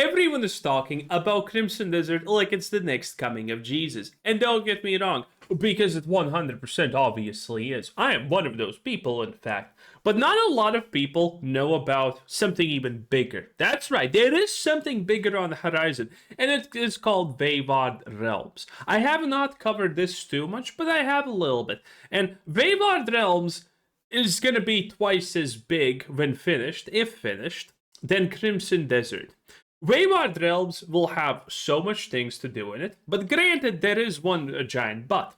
everyone is talking about Crimson Desert like it's the next coming of Jesus. And don't get me wrong, because it 100% obviously is. I am one of those people, in fact. But not a lot of people know about something even bigger. That's right, there is something bigger on the horizon, and it is called Wayward Realms. I have not covered this too much, but I have a little bit. And Wayward Realms is gonna be twice as big when finished, if finished, than Crimson Desert. Wayward Realms will have so much things to do in it, but granted, there is one giant but.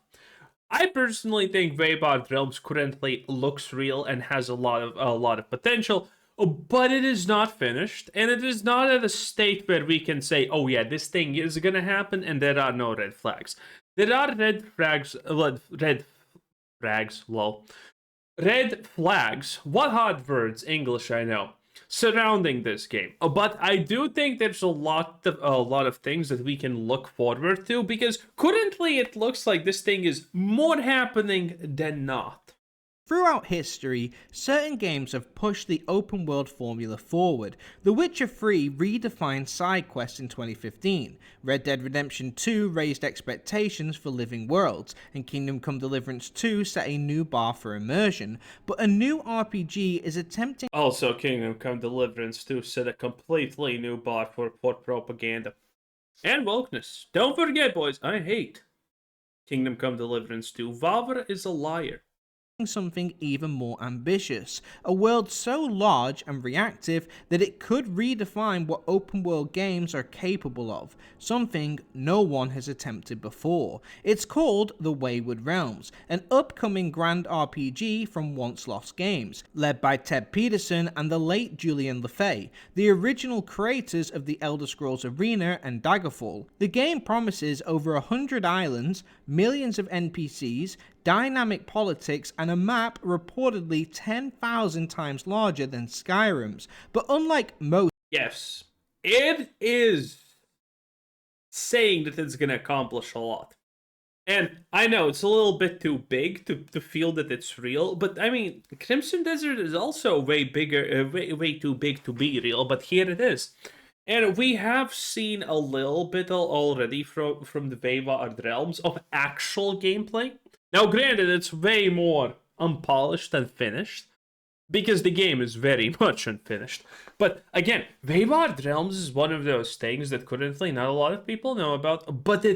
I personally think Wayward Realms currently looks real and has a lot of potential, but it is not finished, and it is not at a state where we can say, "Oh yeah, this thing is gonna happen," and there are no red flags. There are red flags, lol. Red flags. What hard words, English, I know, surrounding this game. But I do think there's a lot of things that we can look forward to, because currently it looks like this thing is more happening than not. Throughout history, certain games have pushed the open world formula forward. The Witcher 3 redefined side quests in 2015, Red Dead Redemption 2 raised expectations for living worlds, and Kingdom Come Deliverance 2 set a new bar for immersion, but a new RPG is attempting... Also, Kingdom Come Deliverance 2 set a completely new bar for propaganda. And wokeness. Don't forget, boys, I hate Kingdom Come Deliverance 2. Valver is a liar. Something even more ambitious, a world so large and reactive that it could redefine what open world games are capable of, something no one has attempted before. It's called The Wayward Realms, an upcoming grand RPG from Once Lost Games, led by Ted Peterson and the late Julian LeFay, the original creators of The Elder Scrolls Arena and Daggerfall. The game promises over 100 islands, millions of NPCs, dynamic politics, and a map reportedly 10,000 times larger than Skyrim's. But unlike most... Yes, it is saying that it's going to accomplish a lot. And I know it's a little bit too big to feel that it's real, but I mean, Crimson Desert is also way bigger, way too big to be real, but here it is. And we have seen a little bit already from the Wayward Realms of actual gameplay. Now, granted, it's way more unpolished and finished, because the game is very much unfinished. But again, Wayward Realms is one of those things that currently not a lot of people know about, but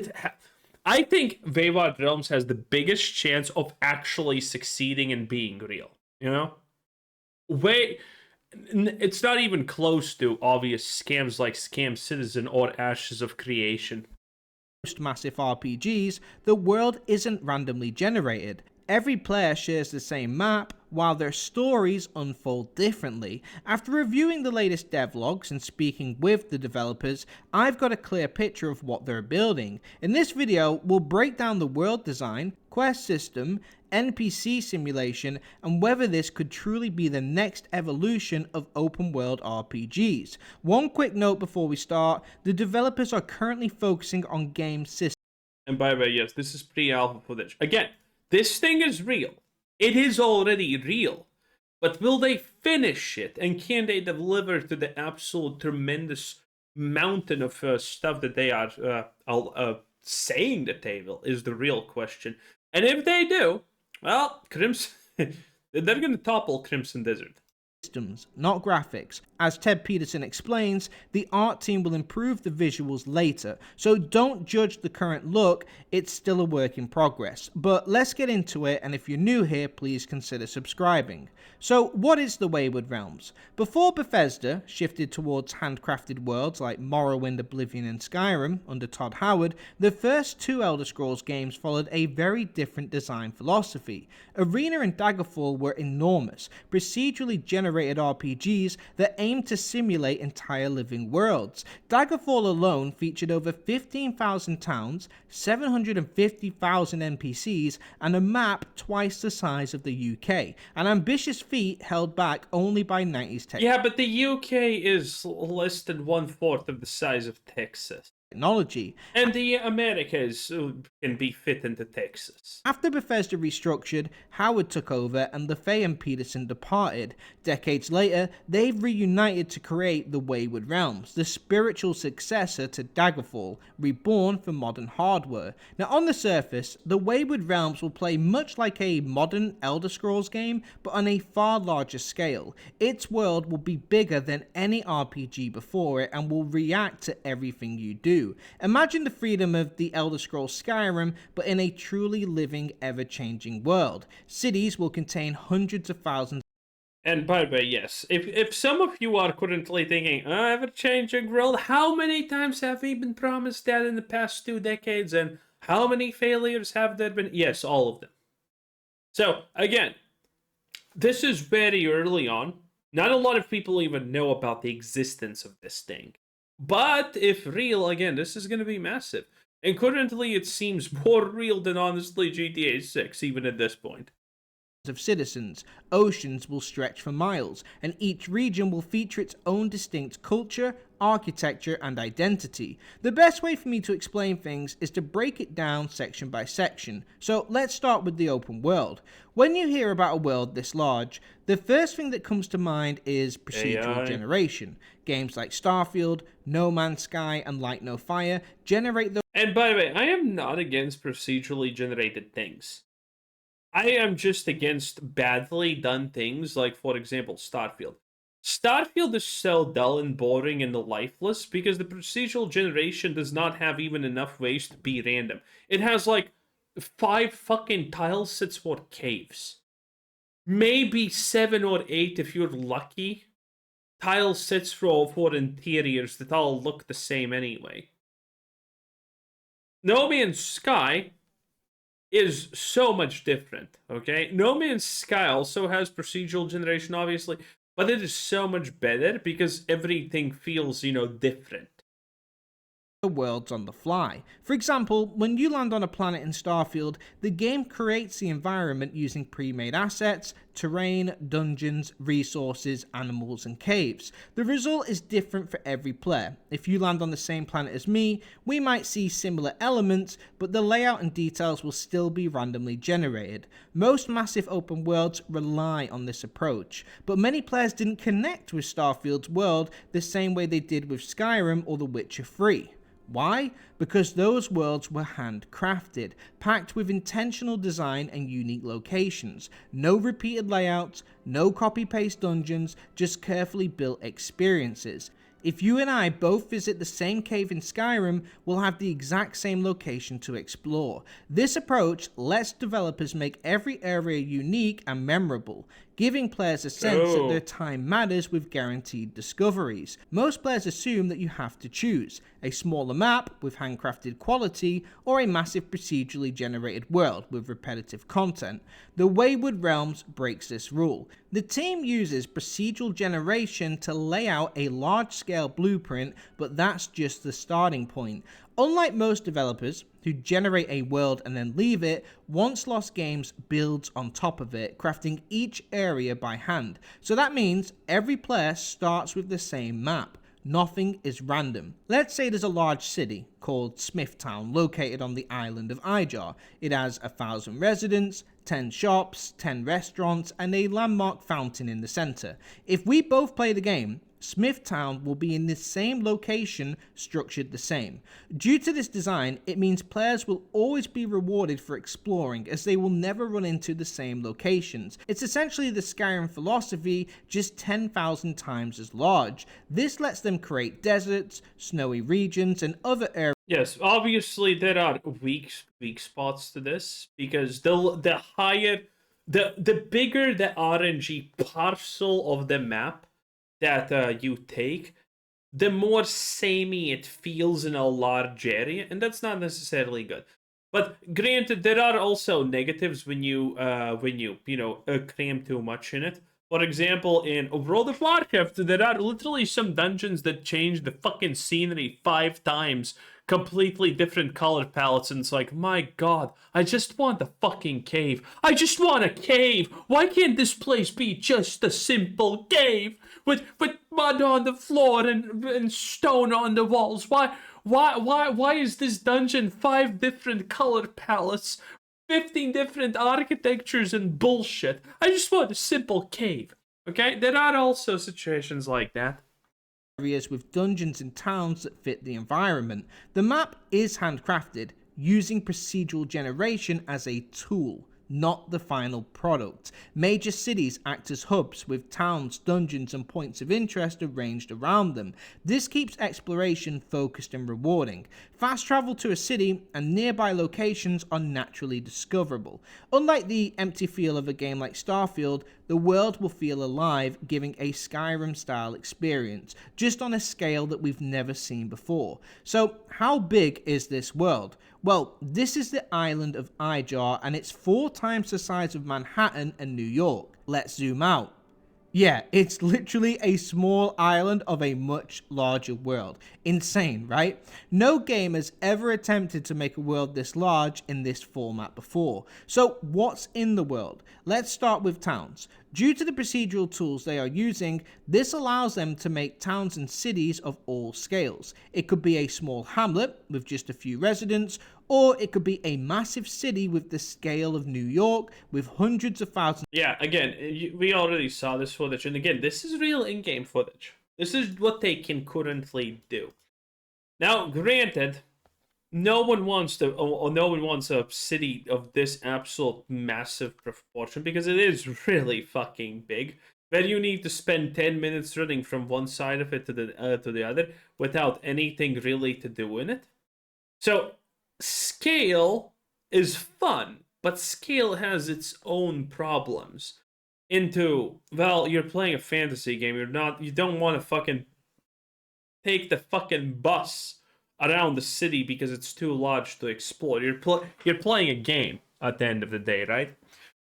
I think Wayward Realms has the biggest chance of actually succeeding and being real, you know? It's not even close to obvious scams like Scam Citizen or Ashes of Creation. Most massive RPGs, the world isn't randomly generated. Every player shares the same map, while their stories unfold differently. After reviewing the latest devlogs and speaking with the developers, I've got a clear picture of what they're building. In this video, we'll break down the world design, quest system, NPC simulation, and whether this could truly be the next evolution of open world RPGs. One quick note before we start, the developers are currently focusing on game systems. And by the way, yes, this is pre-alpha footage. Again, this thing is real. It is already real. But will they finish it? And can they deliver to the absolute tremendous mountain of stuff that they are saying that they will, is the real question. And if they do, well, Crimson, they're going to topple Crimson Desert. Systems, not graphics. As Ted Peterson explains, the art team will improve the visuals later, so don't judge the current look, it's still a work in progress. But let's get into it, and if you're new here, please consider subscribing. So what is the Wayward Realms? Before Bethesda shifted towards handcrafted worlds like Morrowind, Oblivion, and Skyrim under Todd Howard, the first two Elder Scrolls games followed a very different design philosophy. Arena and Daggerfall were enormous, procedurally generated RPGs that aimed to simulate entire living worlds. Daggerfall alone featured over 15,000 towns, 750,000 NPCs, and a map twice the size of the UK, an ambitious feat held back only by 90s tech. Yeah, but the UK is less than 1/4 of the size of Texas. technology. And the Americas can be fit into Texas. After Bethesda restructured, Howard took over and LaFay and Peterson departed. Decades later, they've reunited to create the Wayward Realms, the spiritual successor to Daggerfall, reborn for modern hardware. Now, on the surface, the Wayward Realms will play much like a modern Elder Scrolls game, but on a far larger scale. Its world will be bigger than any RPG before it and will react to everything you do. Imagine the freedom of the Elder Scrolls Skyrim, but in a truly living, ever-changing world. Cities will contain hundreds of thousands. And by the way, yes, if some of you are currently thinking, ever-changing world, how many times have we been promised that in the past 2 decades, and how many failures have there been? Yes, all of them. So, again, this is very early on. Not a lot of people even know about the existence of this thing. But if real, again, this is going to be massive. And currently it seems more real than honestly GTA 6, even at this point. Of citizens, oceans will stretch for miles, and each region will feature its own distinct culture, architecture, and identity. The best way for me to explain things is to break it down section by section. So let's start with the open world. When you hear about a world this large, the first thing that comes to mind is procedural AI. generation. Games like Starfield, No Man's Sky, and Light No Fire generate those. And by the way, I am not against procedurally generated things. I am just against badly done things, like, for example, Starfield. Starfield is so dull and boring and lifeless because the procedural generation does not have even enough ways to be random. It has, like, 5 fucking tile sets for caves. Maybe 7 or 8 if you're lucky. Tile sets for interiors that all look the same anyway. No Man's Sky is so much different, okay? No Man's Sky also has procedural generation, obviously, but it is so much better because everything feels, different. Worlds on the fly. For example, when you land on a planet in Starfield, the game creates the environment using pre-made assets, terrain, dungeons, resources, animals, and caves. The result is different for every player. If you land on the same planet as me, we might see similar elements, but the layout and details will still be randomly generated. Most massive open worlds rely on this approach, but many players didn't connect with Starfield's world the same way they did with Skyrim or The Witcher 3. Why? Because those worlds were handcrafted, packed with intentional design and unique locations. No repeated layouts, no copy-paste dungeons, just carefully built experiences. If you and I both visit the same cave in Skyrim, we'll have the exact same location to explore. This approach lets developers make every area unique and memorable, giving players a sense that their time matters with guaranteed discoveries. Most players assume that you have to choose a smaller map with handcrafted quality or a massive procedurally generated world with repetitive content. The Wayward Realms breaks this rule. The team uses procedural generation to lay out a large-scale blueprint, but that's just the starting point. Unlike most developers who generate a world and then leave it, Once Lost Games builds on top of it, crafting each area by hand. So that means every player starts with the same map. Nothing is random. Let's say there's a large city called Smithtown located on the island of Ijar. It has 1,000 residents, 10 shops, 10 restaurants, and a landmark fountain in the center. If we both play the game, Smithtown will be in the same location, structured the same. Due to this design, it means players will always be rewarded for exploring, as they will never run into the same locations. It's essentially the Skyrim philosophy, just 10,000 times as large. This lets them create deserts, snowy regions, and other areas. Yes, obviously there are weak spots to this because the higher, the bigger the RNG parcel of the map that you take, the more samey it feels in a large area, and that's not necessarily good. But granted, there are also negatives when you cram too much in it. For example, in World of Warcraft, there are literally some dungeons that change the fucking scenery 5 times completely different color palettes, and it's like, my god, I just want a fucking cave. I just want a cave. Why can't this place be just a simple cave with mud on the floor and stone on the walls? Why is this dungeon 5 different color palettes, 15 different architectures and bullshit? I just want a simple cave. Okay, there are also situations like that. Areas with dungeons and towns that fit the environment. The map is handcrafted using procedural generation as a tool, not the final product. Major cities act as hubs with towns, dungeons, and points of interest arranged around them. This keeps exploration focused and rewarding. Fast travel to a city and nearby locations are naturally discoverable. Unlike the empty feel of a game like Starfield, the world will feel alive, giving a Skyrim-style experience, just on a scale that we've never seen before. So, how big is this world? Well, this is the island of Ijar, and it's 4 times the size of Manhattan and New York. Let's zoom out. Yeah, it's literally a small island of a much larger world. Insane, right? No game has ever attempted to make a world this large in this format before. So what's in the world? Let's start with towns. Due to the procedural tools they are using, this allows them to make towns and cities of all scales. It could be a small hamlet with just a few residents, or it could be a massive city with the scale of New York with hundreds of thousands. Yeah, again, we already saw this footage, and again, this is real in-game footage. This is what they can currently do. Now, granted, no one wants a city of this absolute massive proportion, because it is really fucking big. Where you need to spend 10 minutes running from one side of it to the other without anything really to do in it. So scale is fun, but scale has its own problems. Well, you're playing a fantasy game. You don't want to fucking take the fucking bus around the city because it's too large to explore. You're playing a game at the end of the day, right?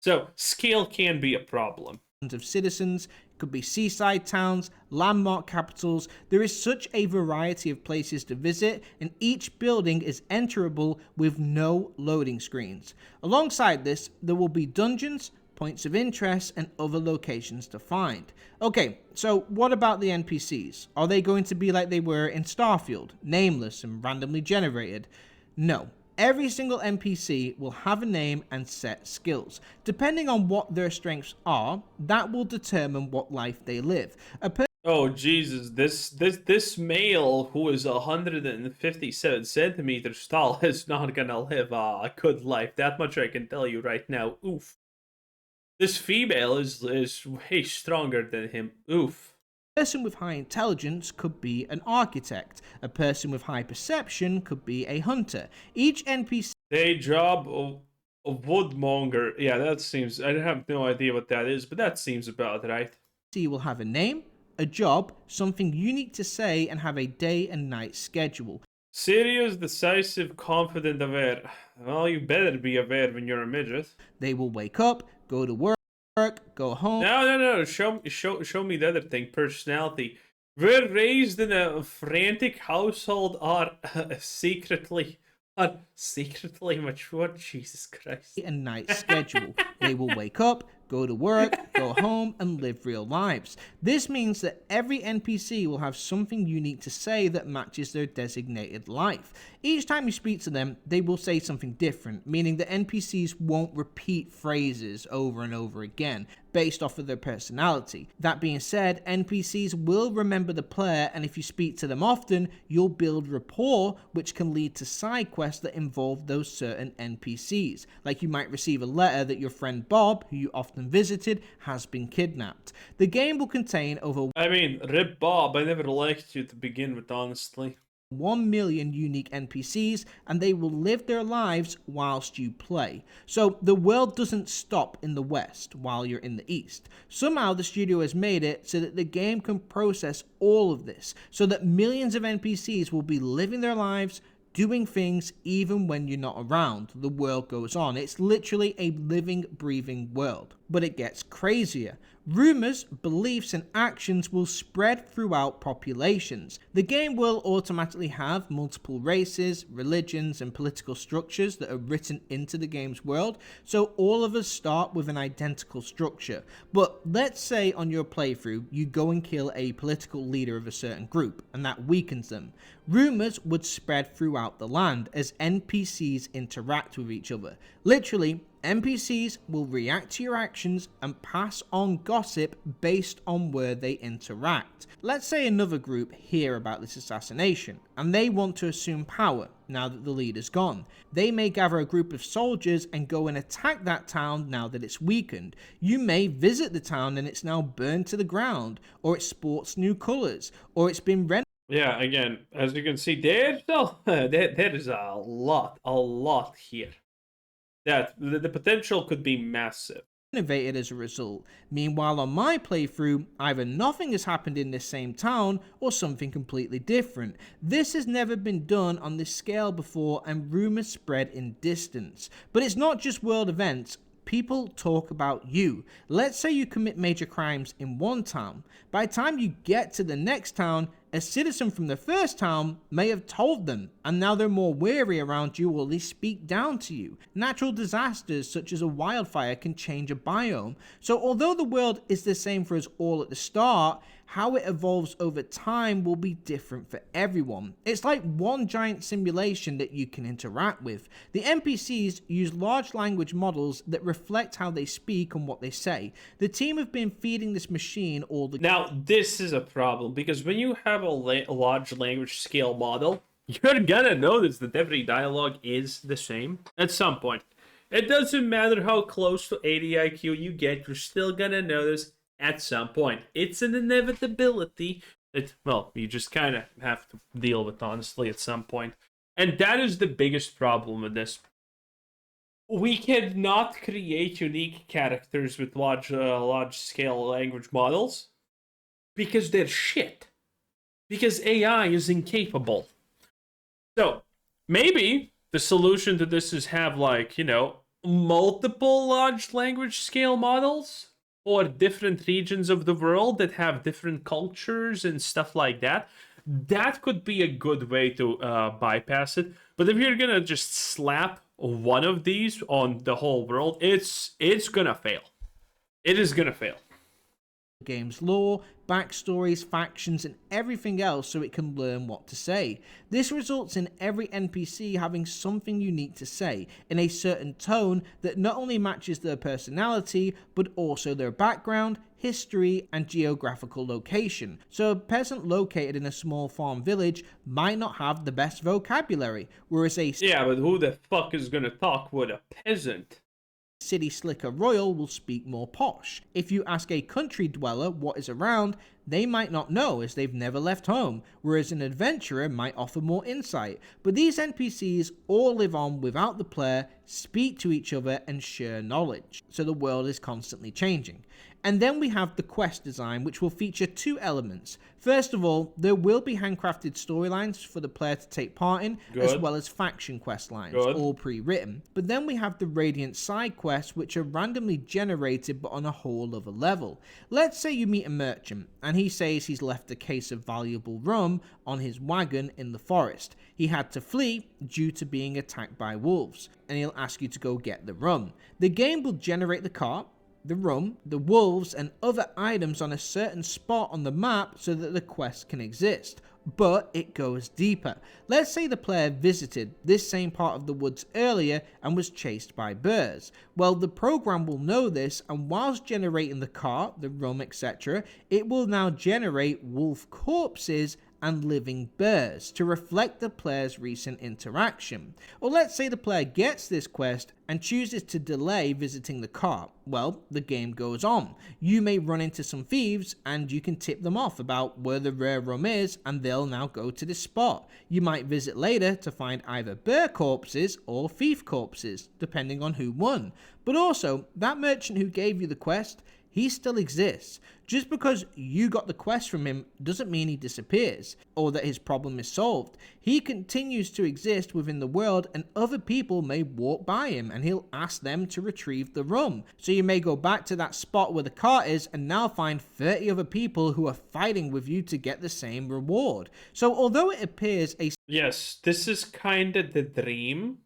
So scale can be a problem. Of citizens, could be seaside towns, landmark capitals. There is such a variety of places to visit, and each building is enterable with no loading screens. Alongside this, there will be dungeons, points of interest, and other locations to find. Okay, so what about the NPCs? Are they going to be like they were in Starfield, nameless and randomly generated? No. Every single NPC will have a name and set skills. Depending on what their strengths are, that will determine what life they live. Oh Jesus, this male who is 157 centimeters tall is not gonna live a good life. That much I can tell you right now. Oof. This female is way stronger than him. Oof. A person with high intelligence could be an architect. A person with high perception could be a hunter. Each NPC Day job of woodmonger. Yeah, that seems. I have no idea what that is, but that seems about right. will have a name, a job, something unique to say, and have a day and night schedule. Serious, decisive, confident, aware. Well, you better be aware when you're a midget. They will wake up, go to work, go home. No. Show me the other thing. Personality. We're raised in a frantic household or secretly mature. Jesus Christ. And night schedule. They will wake up, go to work, go home, and live real lives. This means that every NPC will have something unique to say that matches their designated life. Each time you speak to them, they will say something different, meaning that NPCs won't repeat phrases over and over again, based off of their personality. That being said, NPCs will remember the player, and if you speak to them often, you'll build rapport, which can lead to side quests that involve those certain NPCs. Like you might receive a letter that your friend Bob, who you often visited, has been kidnapped. The game will contain over... I mean, rip Bob, I never liked you to begin with, honestly. 1 million unique NPCs, and they will live their lives whilst you play. So the world doesn't stop in the West while you're in the East. Somehow the studio has made it so that the game can process all of this, so that millions of NPCs will be living their lives, doing things even when you're not around. The world goes on. It's literally a living, breathing world. but it gets crazier. Rumors, beliefs, and actions will spread throughout populations. The game will automatically have multiple races, religions, and political structures that are written into the game's world, so all of us start with an identical structure. But let's say on your playthrough, you go and kill a political leader of a certain group, and that weakens them. Rumors would spread throughout the land as NPCs interact with each other. Literally, NPCs will react to your actions and pass on gossip based on where they interact. Let's say another group hear about this assassination, and they want to assume power now that the leader's gone. They may gather a group of soldiers and go and attack that town now that it's weakened. You may visit the town and it's now burned to the ground, or it sports new colours, or it's been renovated. Yeah, again, as you can see, there is a lot here. That the potential could be massive. Innovated as a result. Meanwhile, on my playthrough, either nothing has happened in this same town or something completely different. This has never been done on this scale before, and rumors spread in distance. But it's not just world events. People talk about you. Let's say you commit major crimes in one town. By the time you get to the next town, a citizen from the first town may have told them, and now they're more wary around you, or they speak down to you. Natural disasters such as a wildfire can change a biome. So although the world is the same for us all at the start, how it evolves over time will be different for everyone. It's like one giant simulation that you can interact with. The NPCs use large language models that reflect how they speak and what they say. The team have been feeding this machine all the... Now, this is a problem, because when you have a large language scale model, you're gonna notice that every dialogue is the same at some point. It doesn't matter how close to 80 IQ you get, you're still gonna notice at some point. It's an inevitability that, well, you just kind of have to deal with, honestly, at some point. And that is the biggest problem with this. We cannot create unique characters with large scale language models because they're shit. Because AI is incapable. So, maybe the solution to this is have, like, you know, multiple large language scale models for different regions of the world that have different cultures and stuff like that. That could be a good way to bypass it. But if you're gonna just slap one of these on the whole world, it's gonna fail. It is gonna fail. Game's lore, backstories, factions, and everything else so it can learn what to say. This results in every NPC having something unique to say in a certain tone that not only matches their personality, but also their background, history, and geographical location. So a peasant located in a small farm village might not have the best vocabulary, whereas a... Yeah, but who the fuck is gonna talk with a peasant? City slicker royal will speak more posh. If you ask a country dweller what is around, they might not know as they've never left home, whereas an adventurer might offer more insight. But these NPCs all live on without the player, speak to each other, and share knowledge. So the world is constantly changing. And then we have the quest design, which will feature two elements. First of all, there will be handcrafted storylines for the player to take part in, as well as faction quest lines, all pre-written. But then we have the Radiant side quests, which are randomly generated but on a whole other level. Let's say you meet a merchant, and he says he's left a case of valuable rum on his wagon in the forest. He had to flee due to being attacked by wolves, and he'll ask you to go get the rum. The game will generate the cart, the rum, the wolves, and other items on a certain spot on the map so that the quest can exist. But it goes deeper. Let's say the player visited this same part of the woods earlier and was chased by bears. Well, the program will know this, and whilst generating the cart, the rum, etc., it will now generate wolf corpses and living bears to reflect the player's recent interaction. Or let's say the player gets this quest and chooses to delay visiting the cart. Well, the game goes on. You may run into some thieves and you can tip them off about where the rare rum is, and they'll now go to this spot. You might visit later to find either bear corpses or thief corpses, depending on who won. But also, that merchant who gave you the quest, he still exists. Just because you got the quest from him doesn't mean he disappears, or that his problem is solved. He continues to exist within the world, and other people may walk by him and he'll ask them to retrieve the rum. So you may go back to that spot where the cart is and now find 30 other people who are fighting with you to get the same reward. So although it appears a... Yes, this is kind of the dream,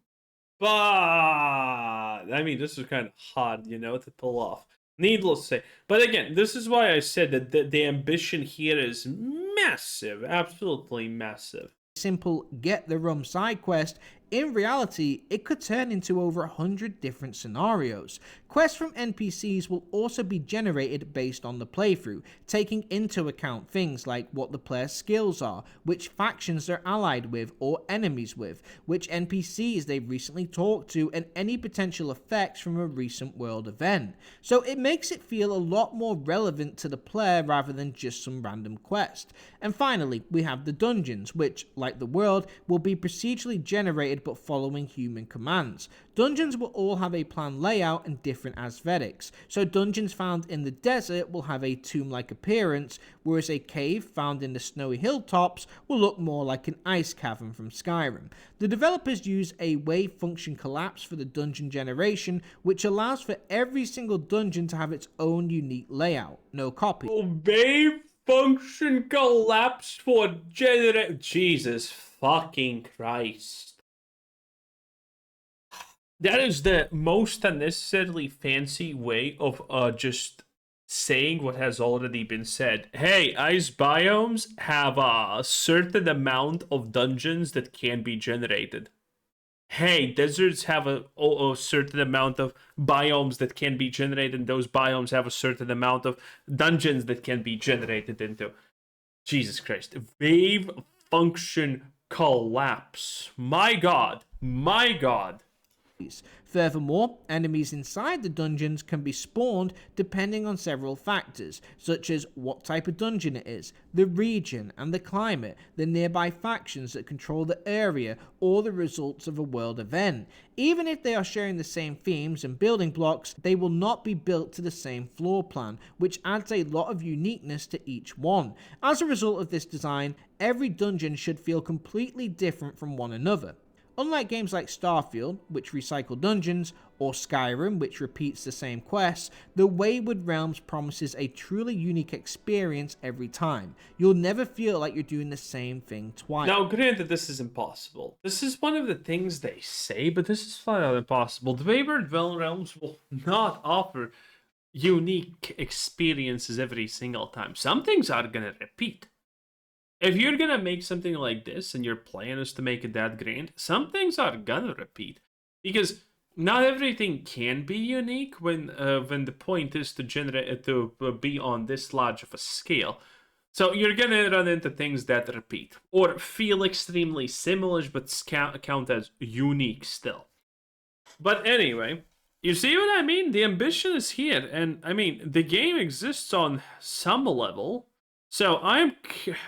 but I mean, this is kind of hard, to pull off. Needless to say. But again, this is why I said that the ambition here is massive, absolutely massive. simple get the rum side quest, in reality, it could turn into over 100 different scenarios. Quests from NPCs will also be generated based on the playthrough, taking into account things like what the player's skills are, which factions they're allied with or enemies with, which NPCs they've recently talked to, and any potential effects from a recent world event. So it makes it feel a lot more relevant to the player rather than just some random quest. And finally, we have the dungeons, which, like the world, will be procedurally generated but following human commands. Dungeons will all have a planned layout and different aesthetics. So dungeons found in the desert will have a tomb-like appearance, whereas a cave found in the snowy hilltops will look more like an ice cavern from Skyrim. The developers use a wave function collapse for the dungeon generation, which allows for every single dungeon to have its own unique layout. No copy. Wave function collapse for Jesus fucking Christ. That is the most unnecessarily fancy way of just saying what has already been said. Hey, ice biomes have a certain amount of dungeons that can be generated. Hey, deserts have a certain amount of biomes that can be generated, and those biomes have a certain amount of dungeons that can be generated into. Jesus Christ. Wave function collapse. My God. My God. Furthermore, enemies inside the dungeons can be spawned depending on several factors, such as what type of dungeon it is, the region and the climate, the nearby factions that control the area, or the results of a world event. Even if they are sharing the same themes and building blocks, they will not be built to the same floor plan, which adds a lot of uniqueness to each one. As a result of this design, every dungeon should feel completely different from one another. Unlike games like Starfield, which recycle dungeons, or Skyrim, which repeats the same quests, the Wayward Realms promises a truly unique experience every time. You'll never feel like you're doing the same thing twice. Now, granted, this is impossible. This is one of the things they say, but this is flat out impossible. The Wayward Realms will not offer unique experiences every single time. Some things are gonna repeat. If you're gonna make something like this and your plan is to make it that grand, some things are gonna repeat. Because not everything can be unique when the point is to generate to be on this large of a scale. So you're gonna run into things that repeat or feel extremely similar but count as unique still. But anyway, you see what I mean? The ambition is here, and I mean the game exists on some level. So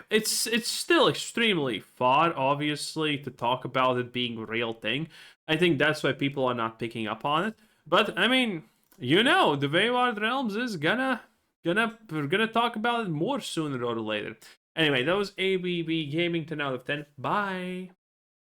it's still extremely far, obviously, to talk about it being a real thing. I think that's why people are not picking up on it. But I mean, the Wayward Realms is we're gonna talk about it more sooner or later. Anyway, that was ABB Gaming 10 out of 10. Bye.